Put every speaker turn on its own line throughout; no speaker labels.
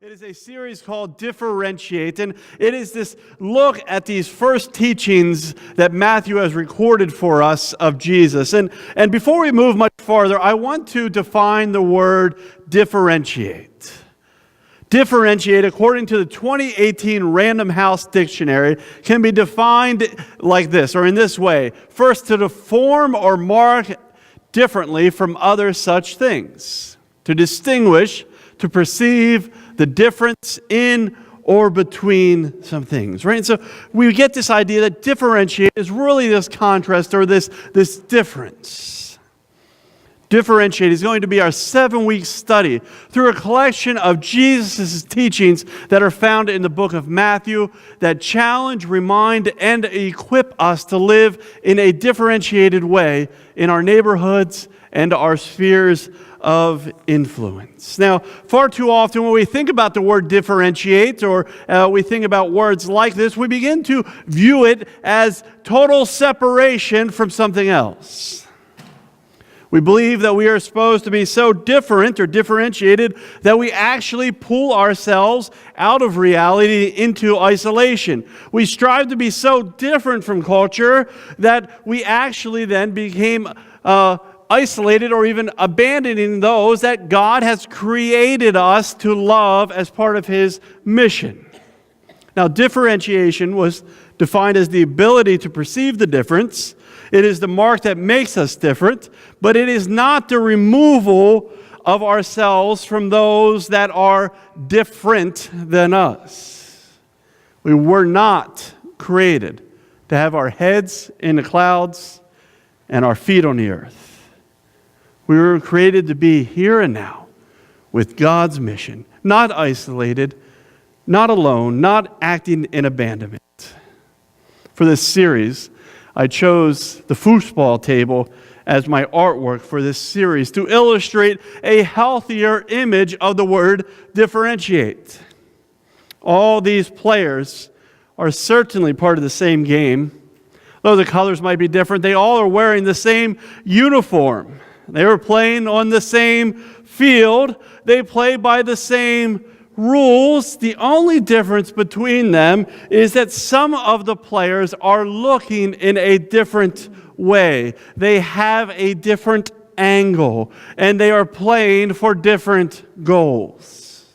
It is a series called Differentiate, and it is this look at these first teachings that Matthew has recorded for us of Jesus. And before we move much farther, I want to define the word differentiate. Differentiate, according to the 2018 Random House Dictionary, can be defined like this, or in this way. First, to deform or mark differently from other such things. To distinguish, to perceive the difference in or between some things, right? And so we get this idea that differentiate is really this contrast or this difference. Differentiate is going to be our 7-week study through a collection of Jesus' teachings that are found in the book of Matthew that challenge, remind, and equip us to live in a differentiated way in our neighborhoods and our spheres of influence. Now, far too often when we think about the word differentiate or we think about words like this, we begin to view it as total separation from something else. We believe that we are supposed to be so different or differentiated that we actually pull ourselves out of reality into isolation. We strive to be so different from culture that we actually then became isolated or even abandoning those that God has created us to love as part of His mission. Now, differentiation was defined as the ability to perceive the difference. It is the mark that makes us different, but it is not the removal of ourselves from those that are different than us. We were not created to have our heads in the clouds and our feet on the earth. We were created to be here and now with God's mission, not isolated, not alone, not acting in abandonment. For this series, I chose the foosball table as my artwork for this series to illustrate a healthier image of the word differentiate. All these players are certainly part of the same game. Though the colors might be different, they all are wearing the same uniform. They were playing on the same field. They play by the same rules. The only difference between them is that some of the players are looking in a different way. They have a different angle, and they are playing for different goals.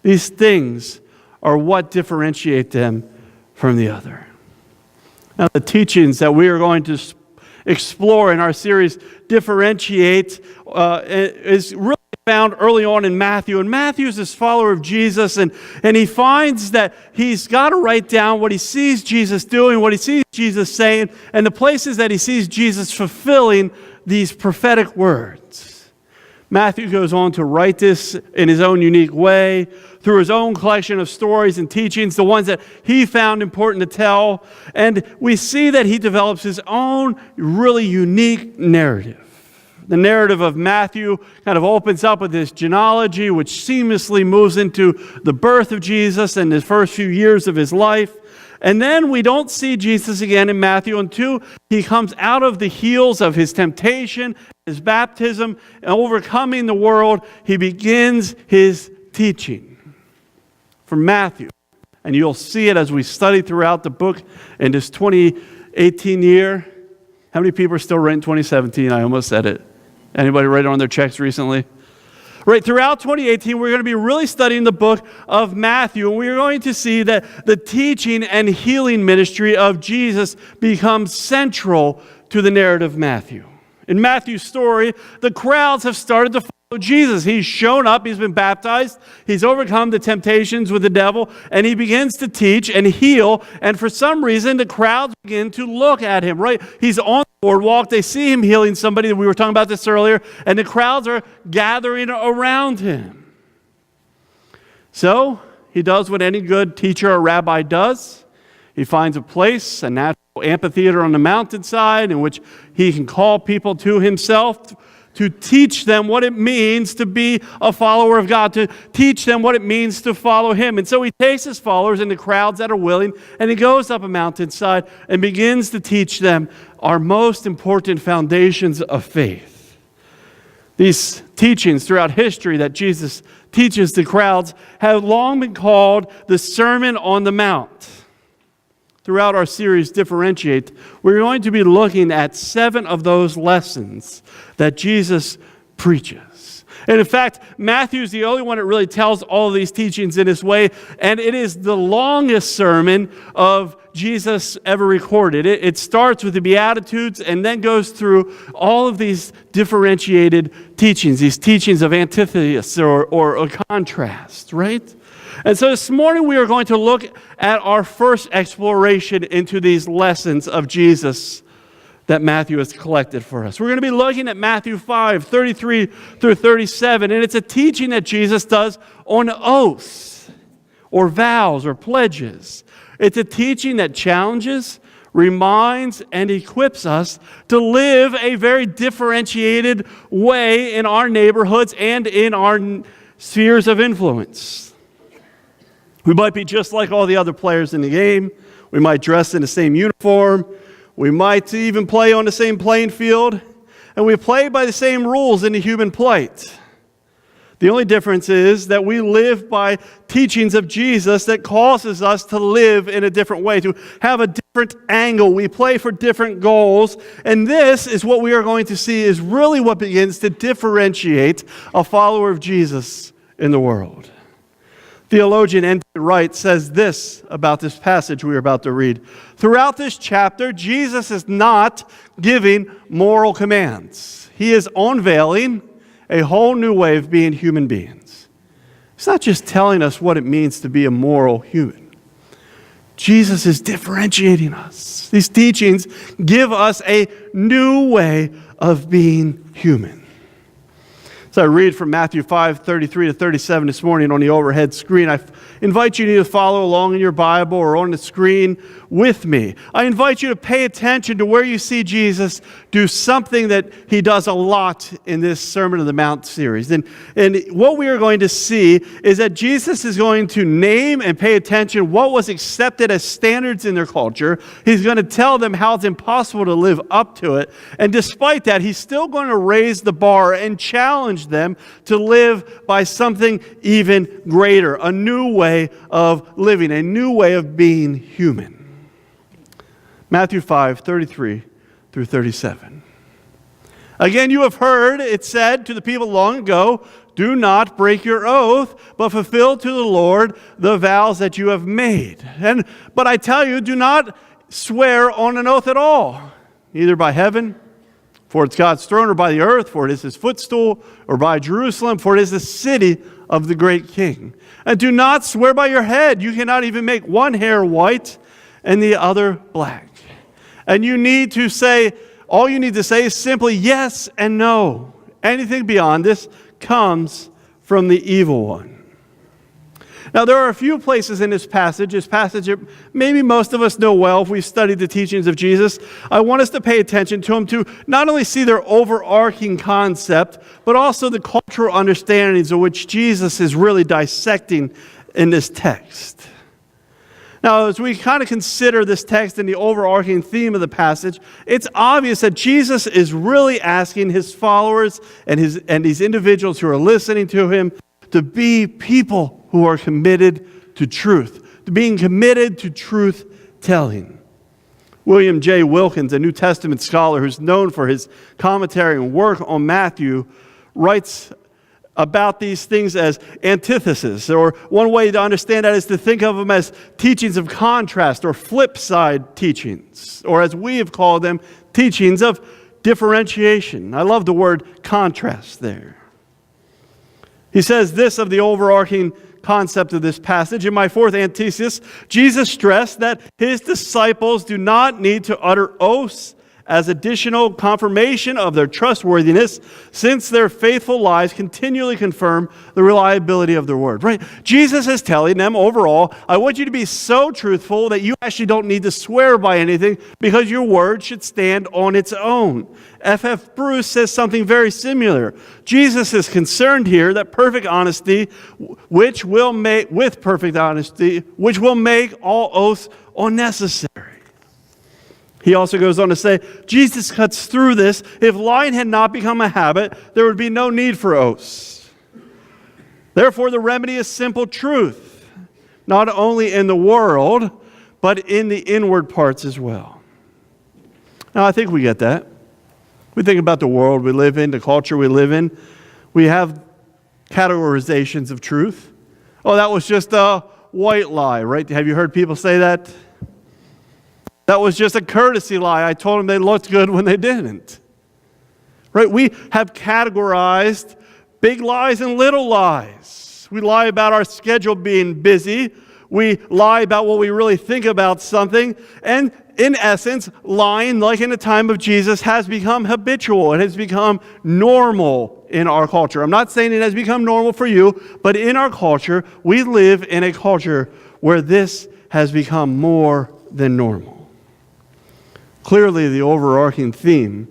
These things are what differentiate them from the other. Now, the teachings that we are going to explore in our series Differentiate is really found early on in Matthew. And Matthew's this follower of Jesus, and he finds that he's got to write down what he sees Jesus doing, what he sees Jesus saying, and the places that he sees Jesus fulfilling these prophetic words. Matthew goes on to write this in his own unique way, through his own collection of stories and teachings, the ones that he found important to tell. And we see that he develops his own really unique narrative. The narrative of Matthew kind of opens up with this genealogy, which seamlessly moves into the birth of Jesus and the first few years of his life. And then we don't see Jesus again in Matthew until he comes out of the heels of his temptation, his baptism, and overcoming the world. He begins his teaching from Matthew. And you'll see it as we study throughout the book in this 2018 year. How many people are still writing 2017? I almost said it. Anybody write on their checks recently? Right, throughout 2018, we're going to be really studying the book of Matthew, and we're going to see that the teaching and healing ministry of Jesus becomes central to the narrative of Matthew. In Matthew's story, the crowds have started to follow Jesus. He's shown up, he's been baptized, he's overcome the temptations with the devil, and he begins to teach and heal, and for some reason, the crowds begin to look at him, right? He's on the boardwalk, they see him healing somebody, we were talking about this earlier, and the crowds are gathering around him. So, he does what any good teacher or rabbi does. He finds a place, a natural amphitheater on the mountainside in which he can call people to himself to teach them what it means to be a follower of God, to teach them what it means to follow him. And so he takes his followers and the crowds that are willing, and he goes up a mountainside and begins to teach them our most important foundations of faith. These teachings throughout history that Jesus teaches the crowds have long been called the Sermon on the Mount. Throughout our series, Differentiate, we're going to be looking at 7 of those lessons that Jesus preaches. And in fact, Matthew is the only one that really tells all of these teachings in this way, and it is the longest sermon of Jesus ever recorded. It starts with the Beatitudes and then goes through all of these differentiated teachings, these teachings of antithesis or a contrast, right? And so this morning we are going to look at our first exploration into these lessons of Jesus that Matthew has collected for us. We're going to be looking at Matthew 5, 33 through 37, and it's a teaching that Jesus does on oaths or vows or pledges. It's a teaching that challenges, reminds, and equips us to live a very differentiated way in our neighborhoods and in our spheres of influence. We might be just like all the other players in the game. We might dress in the same uniform. We might even play on the same playing field. And we play by the same rules in the human plight. The only difference is that we live by teachings of Jesus that causes us to live in a different way, to have a different angle. We play for different goals. And this is what we are going to see is really what begins to differentiate a follower of Jesus in the world. Theologian N.T. Wright says this about this passage we are about to read. Throughout this chapter, Jesus is not giving moral commands. He is unveiling a whole new way of being human beings. He's not just telling us what it means to be a moral human. Jesus is differentiating us. These teachings give us a new way of being human. So I read from Matthew 5, 33 to 37 this morning on the overhead screen. I invite you to follow along in your Bible or on the screen with me. I invite you to pay attention to where you see Jesus do something that he does a lot in this Sermon on the Mount series. And what we are going to see is that Jesus is going to name and pay attention what was accepted as standards in their culture. He's going to tell them how it's impossible to live up to it. And despite that, he's still going to raise the bar and challenge them to live by something even greater, a new way of living, a new way of being human. Matthew 5, 33 through 37. Again, you have heard it said to the people long ago, do not break your oath, but fulfill to the Lord the vows that you have made. But I tell you, do not swear on an oath at all, either by heaven, for it's God's throne, or by the earth, for it is his footstool, or by Jerusalem, for it is the city of the great king. And do not swear by your head. You cannot even make one hair white and the other black. And you need to say, all you need to say is simply yes and no. Anything beyond this comes from the evil one. Now, there are a few places in this passage that maybe most of us know well if we've studied the teachings of Jesus. I want us to pay attention to them to not only see their overarching concept, but also the cultural understandings of which Jesus is really dissecting in this text. Now, as we kind of consider this text and the overarching theme of the passage, it's obvious that Jesus is really asking his followers and these individuals who are listening to him to be people who are committed to truth, to being committed to truth-telling. William J. Wilkins, a New Testament scholar who's known for his commentary and work on Matthew, writes about these things as antithesis, or one way to understand that is to think of them as teachings of contrast or flip side teachings, or as we have called them, teachings of differentiation. I love the word contrast there. He says this of the overarching concept of this passage. In my fourth antithesis, Jesus stressed that his disciples do not need to utter oaths as additional confirmation of their trustworthiness, since their faithful lives continually confirm the reliability of their word. Right? Jesus is telling them overall, I want you to be so truthful that you actually don't need to swear by anything because your word should stand on its own. F.F. Bruce says something very similar. Jesus is concerned here that perfect honesty, which will make all oaths unnecessary. He also goes on to say, Jesus cuts through this. If lying had not become a habit, there would be no need for oaths. Therefore, the remedy is simple truth, not only in the world, but in the inward parts as well. Now, I think we get that. We think about the world we live in, the culture we live in. We have categorizations of truth. Oh, that was just a white lie, right? Have you heard people say that? That was just a courtesy lie. I told them they looked good when they didn't. Right? We have categorized big lies and little lies. We lie about our schedule being busy. We lie about what we really think about something. And in essence, lying, like in the time of Jesus, has become habitual. It has become normal in our culture. I'm not saying it has become normal for you, but in our culture, we live in a culture where this has become more than normal. Clearly, the overarching theme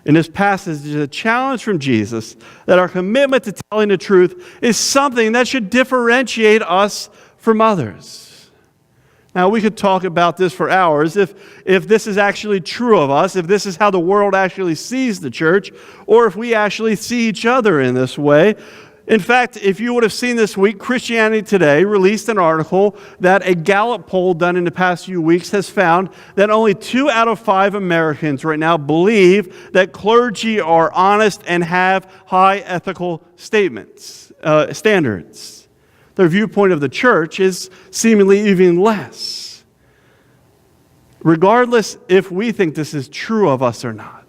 in this passage is a challenge from Jesus that our commitment to telling the truth is something that should differentiate us from others. Now, we could talk about this for hours if this is actually true of us, if this is how the world actually sees the church, or if we actually see each other in this way. In fact, if you would have seen this week, Christianity Today released an article that a Gallup poll done in the past few weeks has found that only 2 out of 5 Americans right now believe that clergy are honest and have high ethical standards. Their viewpoint of the church is seemingly even less. Regardless if we think this is true of us or not,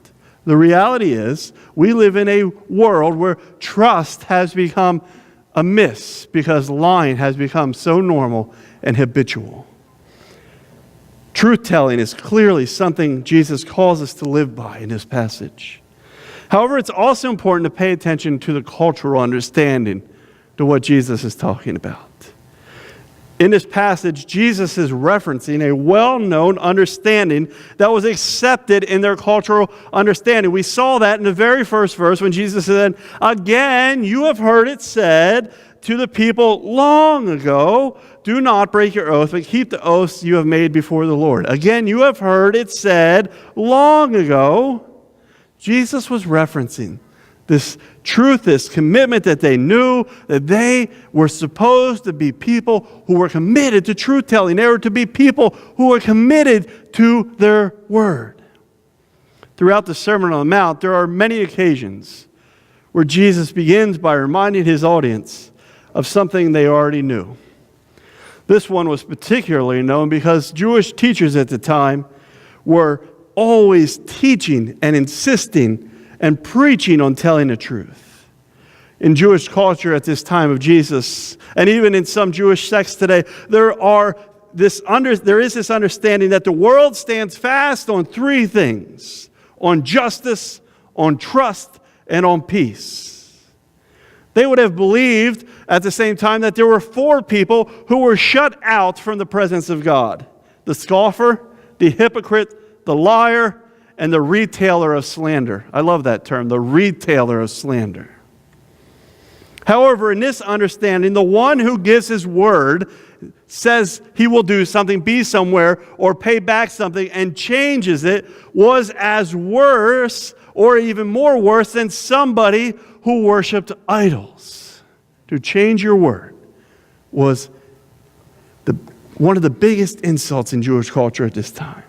the reality is we live in a world where trust has become amiss because lying has become so normal and habitual. Truth-telling is clearly something Jesus calls us to live by in this passage. However, it's also important to pay attention to the cultural understanding to what Jesus is talking about. In this passage, Jesus is referencing a well-known understanding that was accepted in their cultural understanding. We saw that in the very first verse when Jesus said, "Again, you have heard it said to the people long ago, do not break your oath, but keep the oaths you have made before the Lord." Again, you have heard it said long ago. Jesus was referencing this truth, this commitment that they knew that they were supposed to be people who were committed to truth-telling. They were to be people who were committed to their word. Throughout the Sermon on the Mount, there are many occasions where Jesus begins by reminding his audience of something they already knew. This one was particularly known because Jewish teachers at the time were always teaching and insisting and preaching on telling the truth. In Jewish culture at this time of Jesus, and even in some Jewish sects today, there is this understanding that the world stands fast on 3 things: on justice, on trust, and on peace. They would have believed at the same time that there were 4 people who were shut out from the presence of God: the scoffer, the hypocrite, the liar, and the retailer of slander. I love that term, the retailer of slander. However, in this understanding, the one who gives his word, says he will do something, be somewhere, or pay back something, and changes it, was as worse, or even more worse, than somebody who worshiped idols. To change your word was one of the biggest insults in Jewish culture at this time.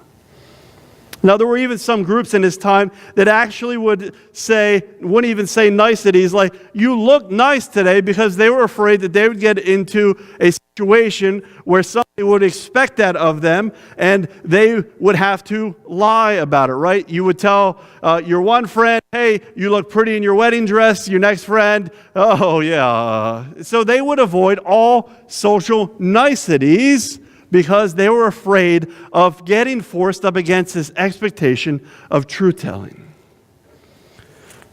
Now, there were even some groups in this time that actually wouldn't even say niceties like, "You look nice today," because they were afraid that they would get into a situation where somebody would expect that of them and they would have to lie about it, right? You would tell your one friend, "Hey, you look pretty in your wedding dress." Your next friend, "Oh, yeah." So they would avoid all social niceties because they were afraid of getting forced up against this expectation of truth-telling.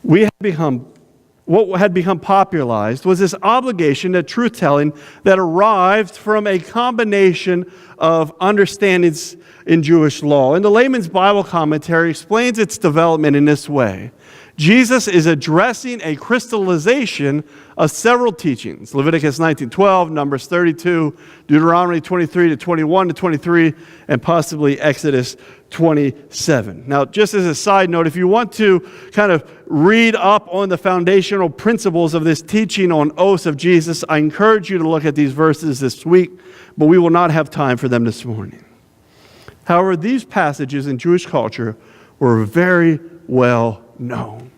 What had become popularized was this obligation to truth-telling that arrived from a combination of understandings in Jewish law. And the Layman's Bible Commentary explains its development in this way. Jesus is addressing a crystallization of several teachings. Leviticus 19:12, Numbers 32, Deuteronomy 23 to 21 to 23, and possibly Exodus 27. Now, just as a side note, if you want to kind of read up on the foundational principles of this teaching on oaths of Jesus, I encourage you to look at these verses this week, but we will not have time for them this morning. However, these passages in Jewish culture were very well known.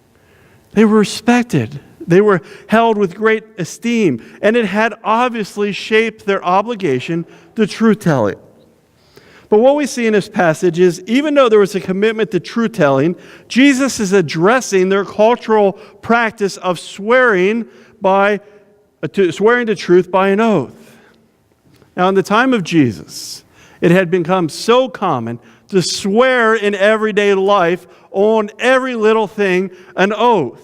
They were respected. They were held with great esteem, and it had obviously shaped their obligation to truth-telling. But what we see in this passage is, even though there was a commitment to truth-telling, Jesus is addressing their cultural practice of swearing to truth by an oath. Now, in the time of Jesus, it had become so common to swear in everyday life on every little thing an oath.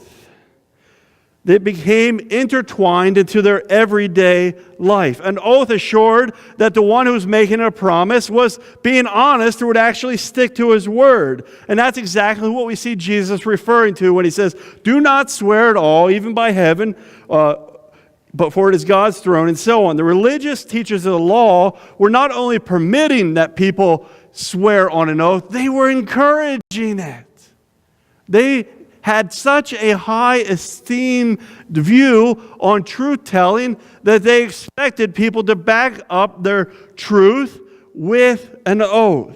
It became intertwined into their everyday life. An oath assured that the one who was making a promise was being honest or would actually stick to his word. And that's exactly what we see Jesus referring to when he says, "Do not swear at all, even by heaven, but for it is God's throne," and so on. The religious teachers of the law were not only permitting that people swear on an oath, they were encouraging it. They had such a high esteem view on truth-telling that they expected people to back up their truth with an oath.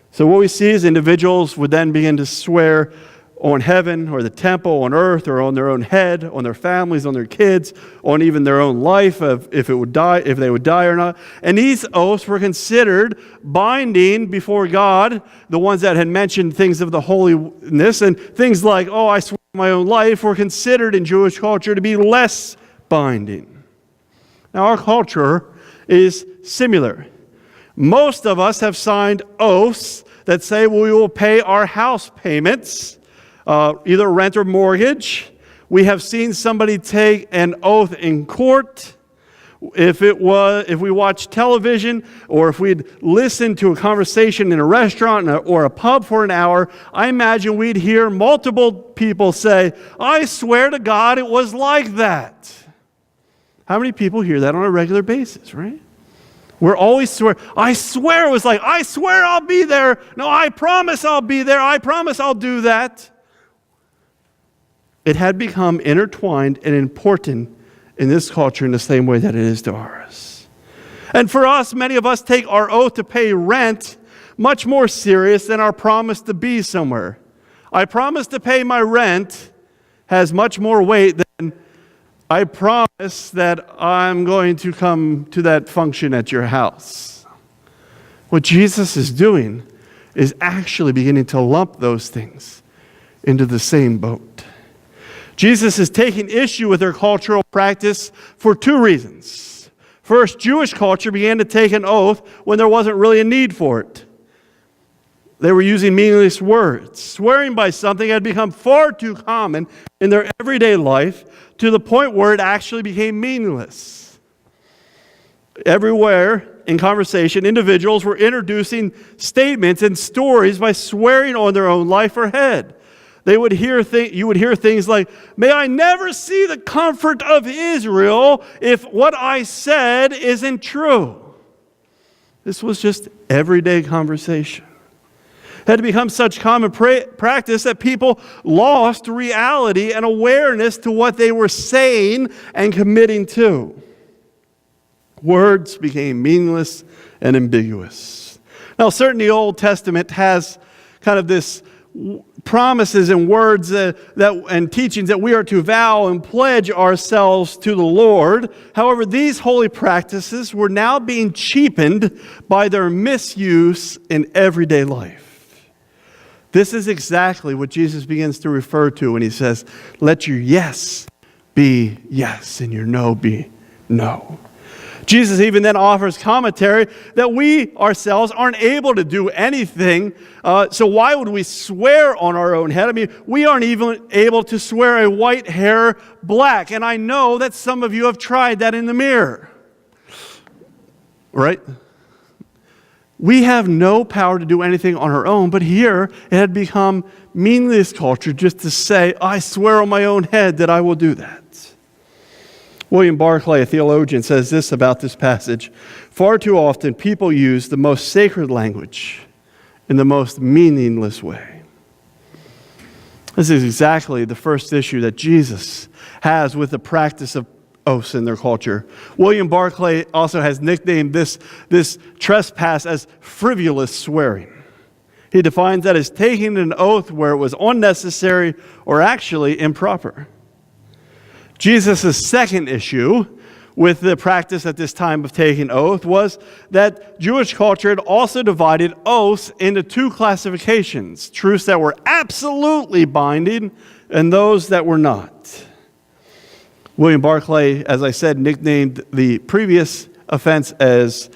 So what we see is individuals would then begin to swear on heaven or the temple, on earth, or on their own head, on their families, on their kids, on even their own life, if they would die or not. And these oaths were considered binding before God, the ones that had mentioned things of the holiness, and things like, "Oh, I swear on my own life," were considered in Jewish culture to be less binding. Now, our culture is similar. Most of us have signed oaths that say we will pay our house payments, either rent or mortgage. We have seen somebody take an oath in court. If we watch television, or if we'd listen to a conversation in a restaurant or a pub for an hour, I imagine we'd hear multiple people say, "I swear to God it was like that." How many people hear that on a regular basis, right? We're always swear. "I swear it was like, I swear I'll be there. No, I promise I'll be there. I promise I'll do that." It had become intertwined and important in this culture in the same way that it is to ours. And for us, many of us take our oath to pay rent much more serious than our promise to be somewhere. "I promise to pay my rent" has much more weight than "I promise that I'm going to come to that function at your house." What Jesus is doing is actually beginning to lump those things into the same boat. Jesus is taking issue with their cultural practice for two reasons. First, Jewish culture began to take an oath when there wasn't really a need for it. They were using meaningless words. Swearing by something had become far too common in their everyday life to the point where it actually became meaningless. Everywhere in conversation, individuals were introducing statements and stories by swearing on their own life or head. You would hear things like, "May I never see the comfort of Israel if what I said isn't true." This was just everyday conversation. It had become such common practice that people lost reality and awareness to what they were saying and committing to. Words became meaningless and ambiguous. Now, certainly the Old Testament has kind of this promises and words and teachings that we are to vow and pledge ourselves to the Lord. However, these holy practices were now being cheapened by their misuse in everyday life. This is exactly what Jesus begins to refer to when he says, "Let your yes be yes and your no be no." Jesus even then offers commentary that we ourselves aren't able to do anything, so why would we swear on our own head? I mean, we aren't even able to swear a white hair black, and I know that some of you have tried that in the mirror, right? we have no power to do anything on our own, but here it had become meaningless culture just to say, I swear on my own head that I will do that. William Barclay, a theologian, says this about this passage. Far too often, people use the most sacred language in the most meaningless way. This is exactly the first issue that Jesus has with the practice of oaths in their culture. William Barclay also has nicknamed this trespass as frivolous swearing. He defines that as taking an oath where it was unnecessary or actually improper. Jesus' second issue with the practice at this time of taking oath was that Jewish culture had also divided oaths into two classifications: truths that were absolutely binding and those that were not. William Barclay, as I said, nicknamed the previous offense as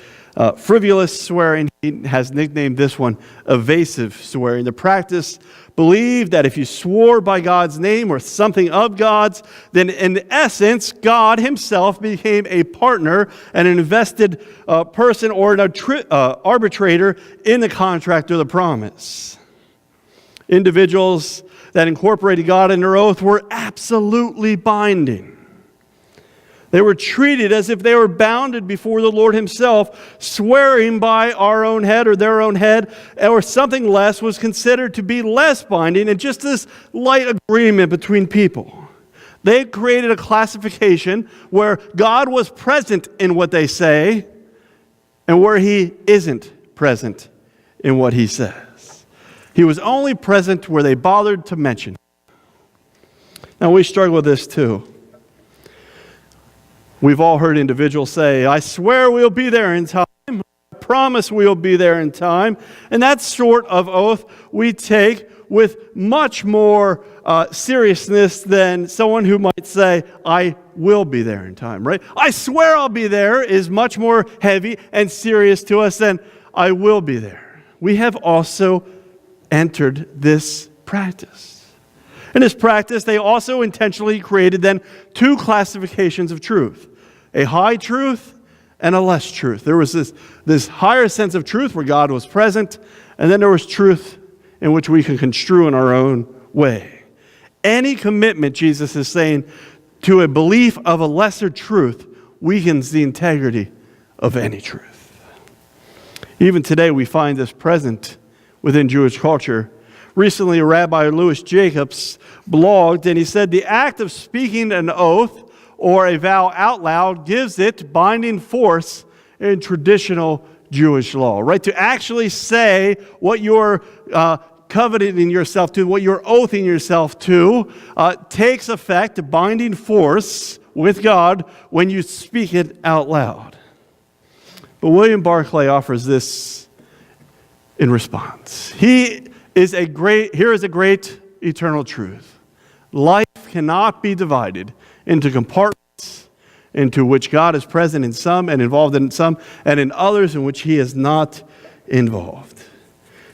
frivolous swearing. He has nicknamed this one evasive swearing. The practice believed that if you swore by God's name or something of God's, then in essence, God himself became a partner and an invested person or an arbitrator in the contract or the promise. Individuals that incorporated God in their oath were absolutely binding. They were treated as if they were bounded before the Lord himself, swearing by our own head or their own head, or something less was considered to be less binding, and just this light agreement between people. They created a classification where God was present in what they say and where he isn't present in what he says. He was only present where they bothered to mention. Now we struggle with this too. We've all heard individuals say, I swear we'll be there in time. I promise we'll be there in time. And that sort of oath we take with much more seriousness than someone who might say, I will be there in time, right? I swear I'll be there is much more heavy and serious to us than I will be there. We have also entered this practice. In this practice, they also intentionally created then two classifications of truth: a high truth and a less truth. There was this higher sense of truth where God was present, and then there was truth in which we can construe in our own way. Any commitment, Jesus is saying, to a belief of a lesser truth weakens the integrity of any truth. Even today, we find this present within Jewish culture. Recently, Rabbi Louis Jacobs blogged, and he said, the act of speaking an oath or a vow out loud gives it binding force in traditional Jewish law, right? To actually say what you're coveting yourself to, what you're oathing yourself to, takes effect, binding force with God when you speak it out loud. But William Barclay offers this in response. Here is a great eternal truth. Life cannot be divided into compartments into which God is present in some and involved in some, and in others in which he is not involved.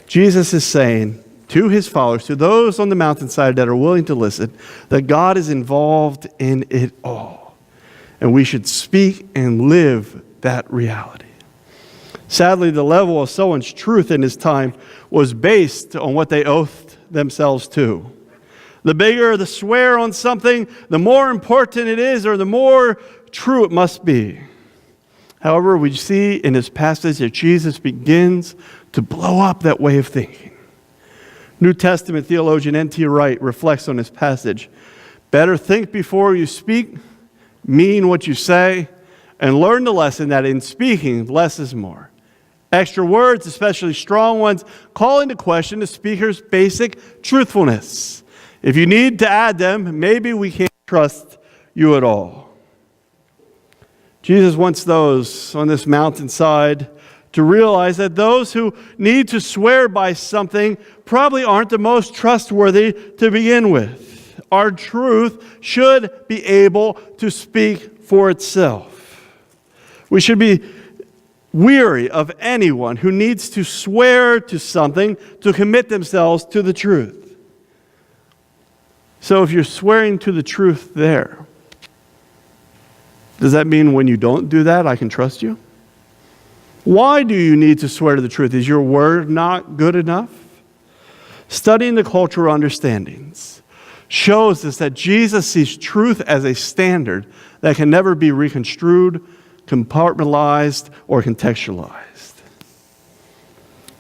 Jesus is saying to his followers, to those on the mountainside that are willing to listen, that God is involved in it all. And we should speak and live that reality. Sadly, the level of someone's truth in his time was based on what they oathed themselves to. The bigger the swear on something, the more important it is, or the more true it must be. However, we see in this passage that Jesus begins to blow up that way of thinking. New Testament theologian N.T. Wright reflects on this passage. Better think before you speak, mean what you say, and learn the lesson that in speaking, less is more. Extra words, especially strong ones, call into question the speaker's basic truthfulness. If you need to add them, maybe we can't trust you at all. Jesus wants those on this mountainside to realize that those who need to swear by something probably aren't the most trustworthy to begin with. Our truth should be able to speak for itself. We should be weary of anyone who needs to swear to something to commit themselves to the truth. So if you're swearing to the truth there, does that mean when you don't do that, I can trust you? Why do you need to swear to the truth? Is your word not good enough? Studying the cultural understandings shows us that Jesus sees truth as a standard that can never be reconstrued, compartmentalized, or contextualized.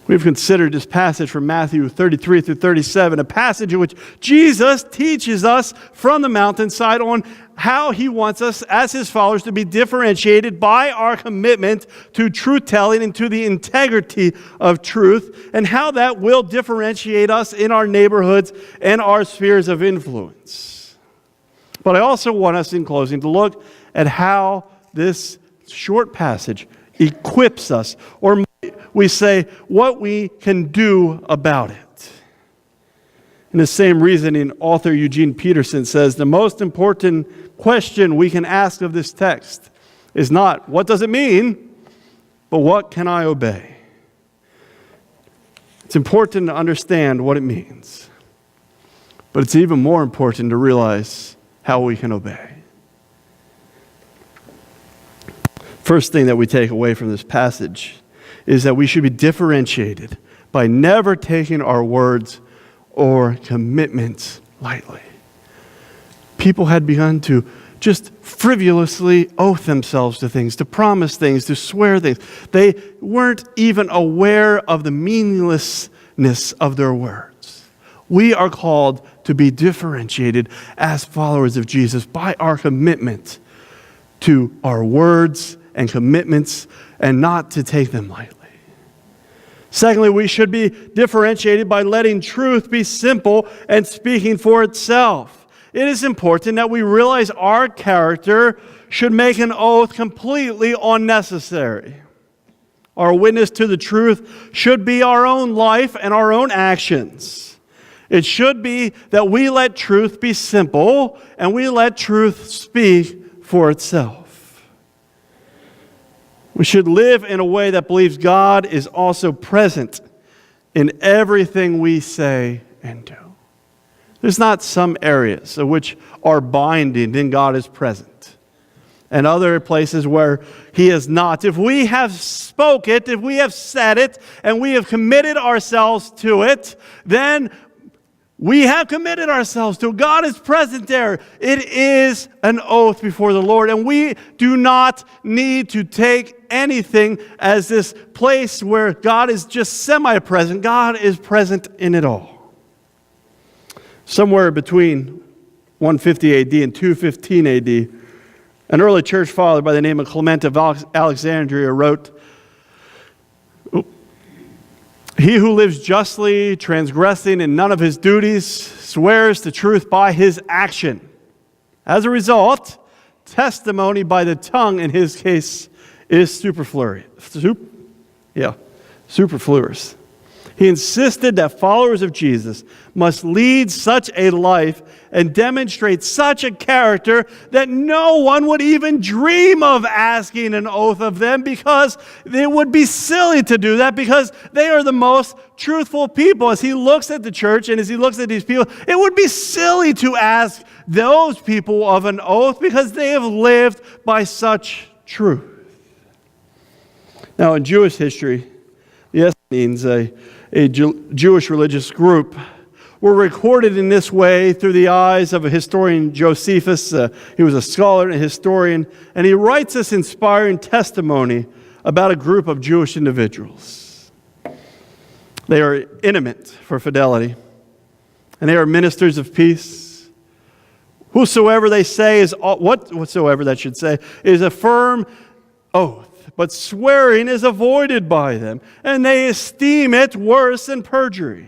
We've considered this passage from Matthew 33 through 37, a passage in which Jesus teaches us from the mountainside on how he wants us as his followers to be differentiated by our commitment to truth-telling and to the integrity of truth, and how that will differentiate us in our neighborhoods and our spheres of influence. But I also want us, in closing, to look at how this short passage equips us, or we say what we can do about it. In the same reasoning, author Eugene Peterson says, the most important question we can ask of this text is not, what does it mean, but what can I obey? It's important to understand what it means, but it's even more important to realize how we can obey. First thing that we take away from this passage is that we should be differentiated by never taking our words or commitments lightly. People had begun to just frivolously oath themselves to things, to promise things, to swear things. They weren't even aware of the meaninglessness of their words. We are called to be differentiated as followers of Jesus by our commitment to our words and commitments, and not to take them lightly. Secondly, we should be differentiated by letting truth be simple and speaking for itself. It is important that we realize our character should make an oath completely unnecessary. Our witness to the truth should be our own life and our own actions. It should be that we let truth be simple and we let truth speak for itself. We should live in a way that believes God is also present in everything we say and do. There's not some areas of which are binding, then God is present, and other places where he is not. If we have spoke it, if we have said it, and we have committed ourselves to it, then we have committed ourselves to it. God is present there. It is an oath before the Lord, and we do not need to take anything as this place where God is just semi-present. God is present in it all. Somewhere between 150 AD and 215 AD, an early church father by the name of Clement of Alexandria wrote, "He who lives justly, transgressing in none of his duties, swears the truth by his action. As a result, testimony by the tongue, in his case, is superfluous. He insisted that followers of Jesus must lead such a life and demonstrate such a character that no one would even dream of asking an oath of them, because it would be silly to do that, because they are the most truthful people." As he looks at the church and as he looks at these people, it would be silly to ask those people of an oath because they have lived by such truth. Now, in Jewish history, the Essenes, a Jewish religious group, were recorded in this way through the eyes of a historian, Josephus. He was a scholar and a historian, and he writes this inspiring testimony about a group of Jewish individuals. They are intimate for fidelity, and they are ministers of peace. Whosoever they say is, whatsoever that should say, is a firm oath, but swearing is avoided by them, and they esteem it worse than perjury.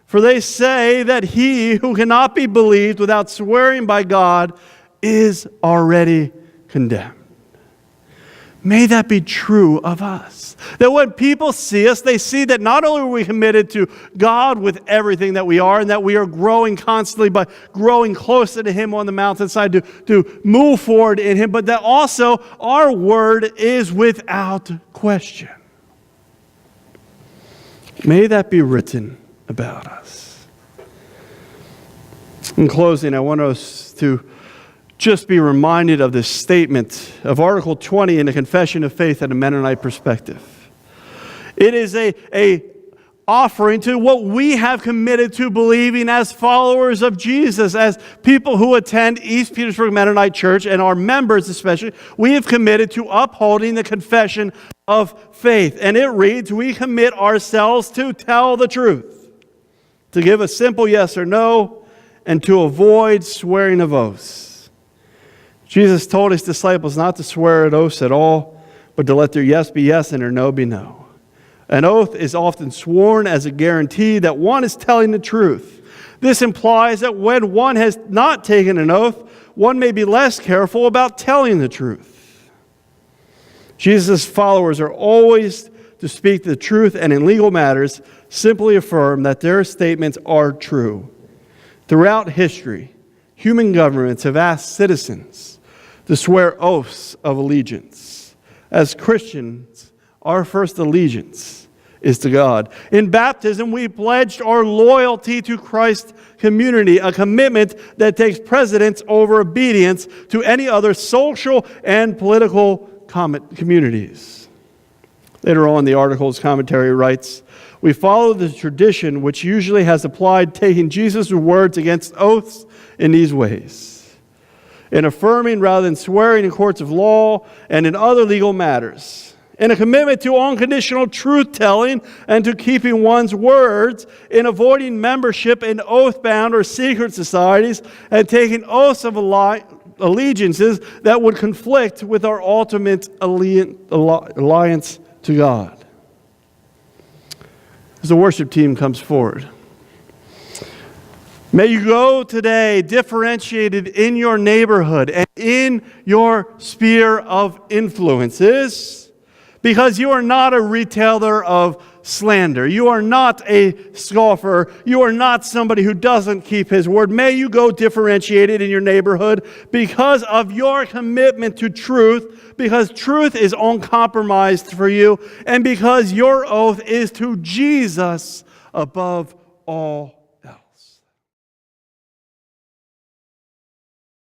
For they say that he who cannot be believed without swearing by God is already condemned. May that be true of us. That when people see us, they see that not only are we committed to God with everything that we are, and that we are growing constantly by growing closer to him on the mountainside to move forward in him, but that also our word is without question. May that be written about us. In closing, I want us to just be reminded of this statement of Article 20 in the Confession of Faith and a Mennonite perspective. It is a offering to what we have committed to believing as followers of Jesus, as people who attend East Petersburg Mennonite Church, and our members especially. We have committed to upholding the confession of faith. And it reads, we commit ourselves to tell the truth, to give a simple yes or no, and to avoid swearing of oaths. Jesus told his disciples not to swear at oaths at all, but to let their yes be yes and their no be no. An oath is often sworn as a guarantee that one is telling the truth. This implies that when one has not taken an oath, one may be less careful about telling the truth. Jesus' followers are always to speak the truth, and in legal matters, simply affirm that their statements are true. Throughout history, human governments have asked citizens to swear oaths of allegiance. As Christians, our first allegiance is to God. In baptism, we pledged our loyalty to Christ's community, a commitment that takes precedence over obedience to any other social and political communities. Later on, the article's commentary writes, we follow the tradition which usually has applied taking Jesus' words against oaths in these ways. In affirming rather than swearing in courts of law and in other legal matters. In a commitment to unconditional truth-telling and to keeping one's words, in avoiding membership in oath-bound or secret societies, and taking oaths of allegiances that would conflict with our ultimate alliance to God. As the worship team comes forward, may you go today differentiated in your neighborhood and in your sphere of influences, because you are not a retailer of slander. You are not a scoffer. You are not somebody who doesn't keep his word. May you go differentiated in your neighborhood because of your commitment to truth, because truth is uncompromised for you, and because your oath is to Jesus above all